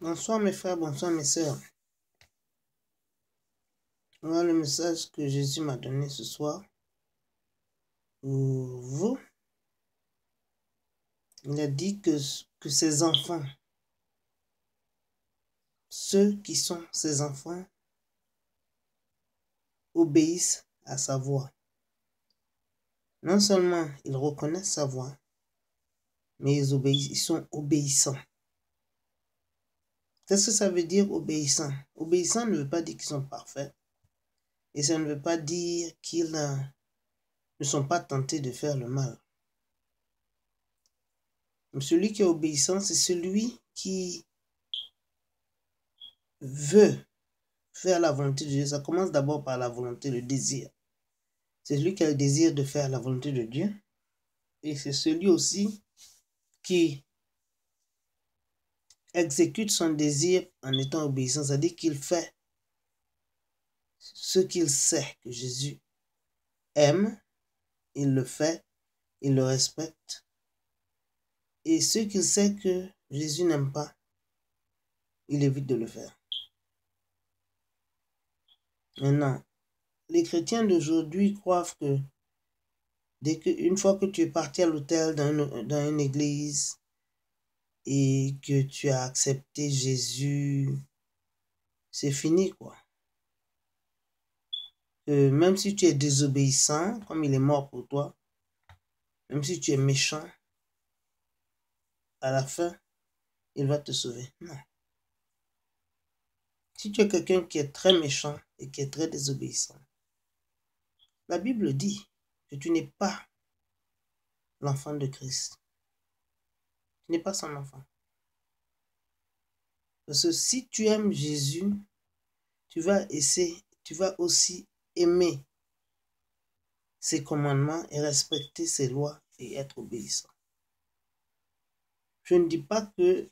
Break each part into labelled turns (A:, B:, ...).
A: Bonsoir mes frères, bonsoir mes sœurs. Voilà le message que Jésus m'a donné ce soir. Pour vous, il a dit que ses enfants, ceux qui sont ses enfants, obéissent à sa voix. Non seulement ils reconnaissent sa voix, mais ils obéissent, ils sont obéissants. Qu'est-ce que ça veut dire obéissant? Obéissant ne veut pas dire qu'ils sont parfaits. Et ça ne veut pas dire qu'ils ne sont pas tentés de faire le mal. Celui qui est obéissant, c'est celui qui veut faire la volonté de Dieu. Ça commence d'abord par la volonté, le désir. C'est celui qui a le désir de faire la volonté de Dieu. Et c'est celui aussi qui exécute son désir en étant obéissant. C'est-à-dire qu'il fait ce qu'il sait que Jésus aime. Il le fait, il le respecte. Et ce qu'il sait que Jésus n'aime pas, il évite de le faire. Maintenant, les chrétiens d'aujourd'hui croient que une fois que tu es parti à l'autel dans une église et que tu as accepté Jésus, c'est fini quoi. Même si tu es désobéissant, comme il est mort pour toi, même si tu es méchant, à la fin, il va te sauver. Non. Si tu es quelqu'un qui est très méchant et qui est très désobéissant, la Bible dit que tu n'es pas l'enfant de Christ. Tu n'es pas son enfant. Parce que si tu aimes Jésus, tu vas aussi aimer ses commandements et respecter ses lois et être obéissant. Je ne dis pas que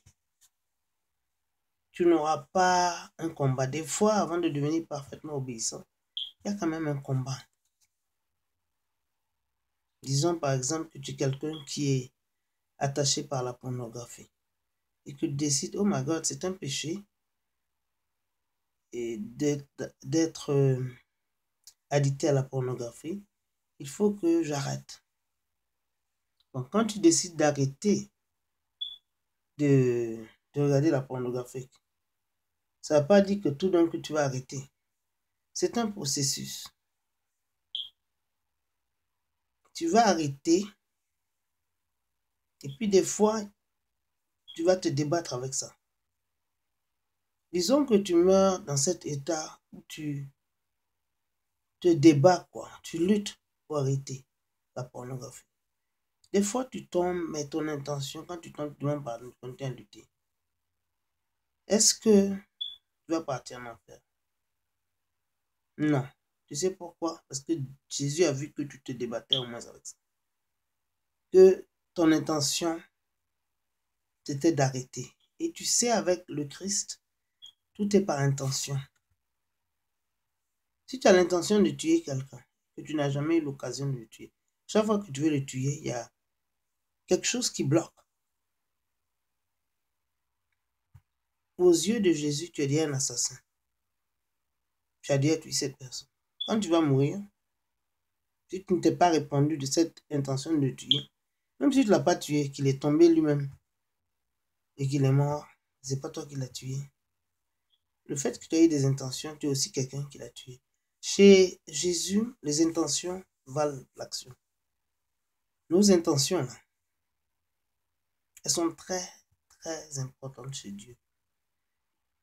A: tu n'auras pas un combat. Des fois, avant de devenir parfaitement obéissant, il y a quand même un combat. Disons par exemple que tu es quelqu'un qui est attaché par la pornographie et que tu décides, oh my God, c'est un péché et d'être addicté à la pornographie, il faut que j'arrête. Donc quand tu décides d'arrêter de regarder la pornographie, ça ne veut pas dire que tout d'un coup tu vas arrêter. C'est un processus. Tu vas arrêter et puis des fois, tu vas te débattre avec ça. Disons que tu meurs dans cet état où tu te débats, quoi. Tu luttes pour arrêter la pornographie. Des fois, tu tombes, mais ton intention, quand tu tombes, tu demandes pardon, tu continues à lutter. Est-ce que tu vas partir en enfer? Non. Tu sais pourquoi? Parce que Jésus a vu que tu te débattais au moins avec ça. Que ton intention, c'était d'arrêter. Et tu sais, avec le Christ, tout est par intention. Si tu as l'intention de tuer quelqu'un, que tu n'as jamais eu l'occasion de le tuer, chaque fois que tu veux le tuer, il y a quelque chose qui bloque. Aux yeux de Jésus, tu es déjà un assassin. Tu as déjà tué cette personne. Quand tu vas mourir, si tu ne t'es pas répandu de cette intention de le tuer, même si tu ne l'as pas tué, qu'il est tombé lui-même et qu'il est mort, ce n'est pas toi qui l'as tué. Le fait que tu aies des intentions, tu es aussi quelqu'un qui l'a tué. Chez Jésus, les intentions valent l'action. Nos intentions, là, elles sont très, très importantes chez Dieu.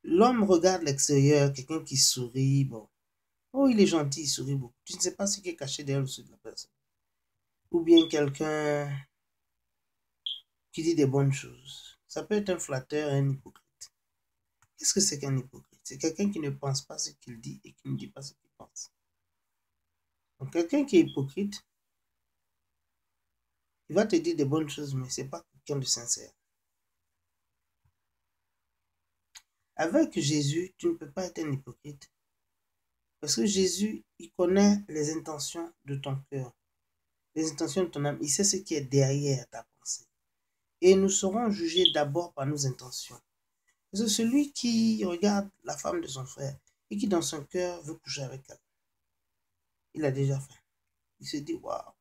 A: L'homme regarde l'extérieur, quelqu'un qui sourit, bon. Oh, il est gentil, il sourit beaucoup. Tu ne sais pas ce qui est caché derrière le sourire de la personne. Ou bien quelqu'un qui dit des bonnes choses. Ça peut être un flatteur, un hypocrite. Qu'est-ce que c'est qu'un hypocrite? C'est quelqu'un qui ne pense pas ce qu'il dit et qui ne dit pas ce qu'il pense. Donc, quelqu'un qui est hypocrite, il va te dire des bonnes choses, mais ce n'est pas quelqu'un de sincère. Avec Jésus, tu ne peux pas être un hypocrite. Parce que Jésus, il connaît les intentions de ton cœur, les intentions de ton âme. Il sait ce qui est derrière ta pensée. Et nous serons jugés d'abord par nos intentions. C'est celui qui regarde la femme de son frère et qui dans son cœur veut coucher avec elle. Il a déjà fait. Il se dit, waouh,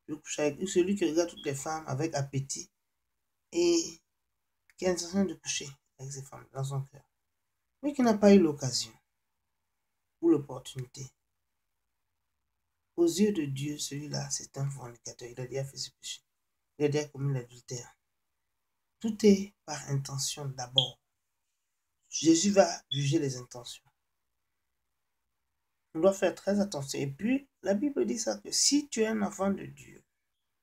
A: je veux coucher avec elle. Celui qui regarde toutes les femmes avec appétit et qui a l'intention de coucher avec ces femmes dans son cœur, mais qui n'a pas eu l'occasion ou l'opportunité. Aux yeux de Dieu, celui-là, c'est un fornicateur. Il a déjà fait ce péché. Il a déjà commis l'adultère. Tout est par intention d'abord. Jésus va juger les intentions. On doit faire très attention. Et puis, la Bible dit ça que si tu es un enfant de Dieu,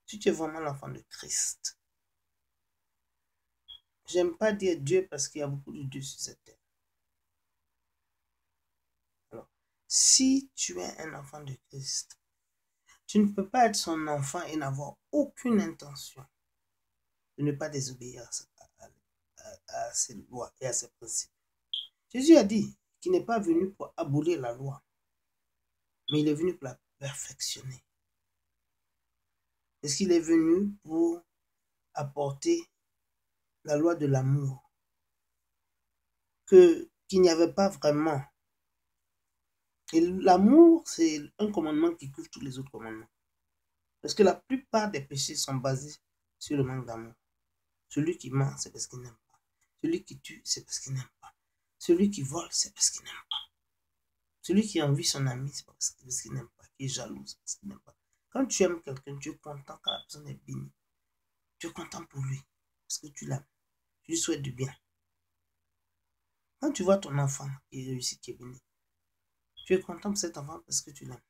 A: si tu es vraiment l'enfant de Christ, j'aime pas dire Dieu parce qu'il y a beaucoup de Dieu sur cette terre. Alors, si tu es un enfant de Christ, tu ne peux pas être son enfant et n'avoir aucune intention de ne pas désobéir à ses lois et à ses principes. Jésus a dit qu'il n'est pas venu pour abolir la loi, mais il est venu pour la perfectionner. Est-ce qu'il est venu pour apporter la loi de l'amour qu'il n'y avait pas vraiment. Et l'amour, c'est un commandement qui couvre tous les autres commandements. Parce que la plupart des péchés sont basés sur le manque d'amour. Celui qui ment, c'est parce qu'il n'aime pas. Celui qui tue, c'est parce qu'il n'aime pas. Celui qui vole, c'est parce qu'il n'aime pas. Celui qui envie son ami, c'est parce qu'il n'aime pas. Qui est jaloux, c'est parce qu'il n'aime pas. Quand tu aimes quelqu'un, tu es content quand la personne est bénie. Tu es content pour lui. Parce que tu l'aimes. Tu lui souhaites du bien. Quand tu vois ton enfant qui réussit, qui est béni, tu es content pour cet enfant parce que tu l'aimes.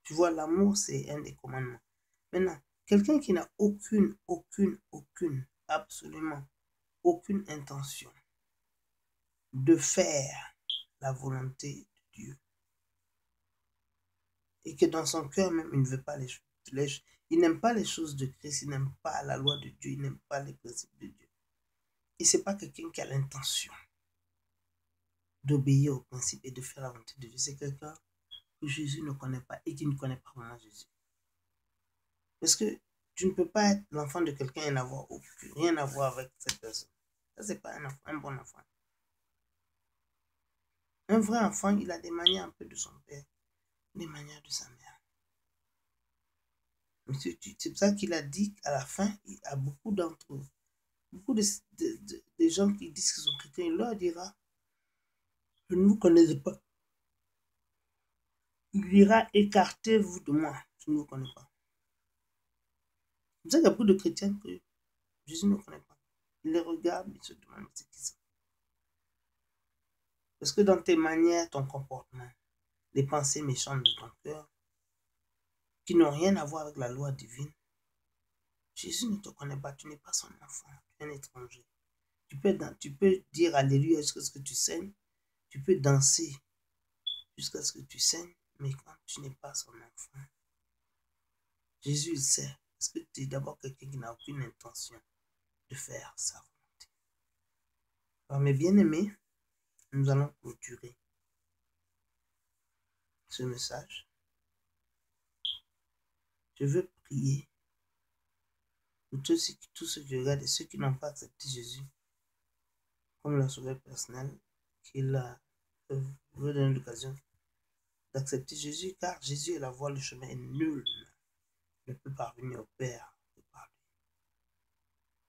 A: Tu vois, l'amour, c'est un des commandements. Maintenant, quelqu'un qui n'a absolument aucune intention de faire la volonté de Dieu, et que dans son cœur même, il ne veut pas les choses. Il n'aime pas les choses de Christ, il n'aime pas la loi de Dieu, il n'aime pas les principes de Dieu. Et ce n'est pas quelqu'un qui a l'intention d'obéir aux principes et de faire la volonté de Dieu. C'est quelqu'un que Jésus ne connaît pas et qui ne connaît pas vraiment Jésus. Parce que tu ne peux pas être l'enfant de quelqu'un et n'avoir rien à voir avec cette personne. Ça, c'est pas un bon enfant. Un vrai enfant, il a des manières un peu de son père, des manières de sa mère. C'est pour ça qu'il a dit à la fin, à beaucoup d'entre eux, beaucoup de gens qui disent qu'ils sont chrétiens, il leur dira, je ne vous connais pas. Il dira, écartez-vous de moi, je ne vous connais pas. C'est pour ça qu'il y a beaucoup de chrétiens que Jésus ne connaît pas. Il les regarde, il se demande ce qu'ils sont. Parce que dans tes manières, ton comportement, les pensées méchantes de ton cœur, qui n'ont rien à voir avec la loi divine, Jésus ne te connaît pas, tu n'es pas son enfant, tu es un étranger. Tu peux dire Alléluia jusqu'à ce que tu saignes, tu peux danser jusqu'à ce que tu saignes, mais quand tu n'es pas son enfant, Jésus il sait, parce que tu es d'abord quelqu'un qui n'a aucune intention de faire sa volonté. Alors mes bien-aimés, nous allons clôturer ce message. Je veux prier pour tous ceux qui regardent et ceux qui n'ont pas accepté Jésus comme leur sauveur personnel, qu'il veut donner l'occasion d'accepter Jésus, car Jésus est la voie, le chemin, et nul ne peut parvenir au Père